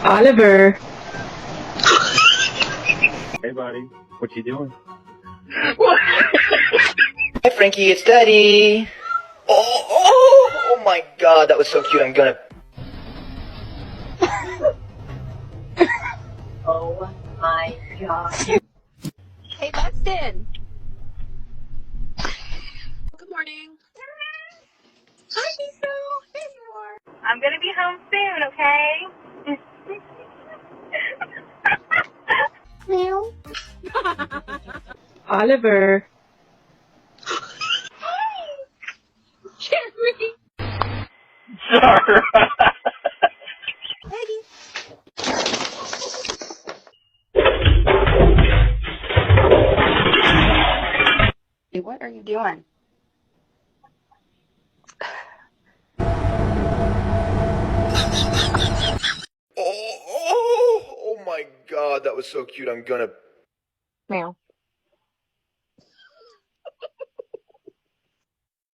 Oliver. Hey, buddy. What you doing? Hi, Frankie, it's Daddy. Oh my God, that was so cute. I'm gonna. Oh my God. Hey, Buxton. Good morning. Hi, Miso. There you are. I'm gonna be home soon, okay? Meow. Oliver. Jerry. Sorry. Peggy. Hey, what are you doing? Oh my God, that was so cute. I'm gonna. Meow.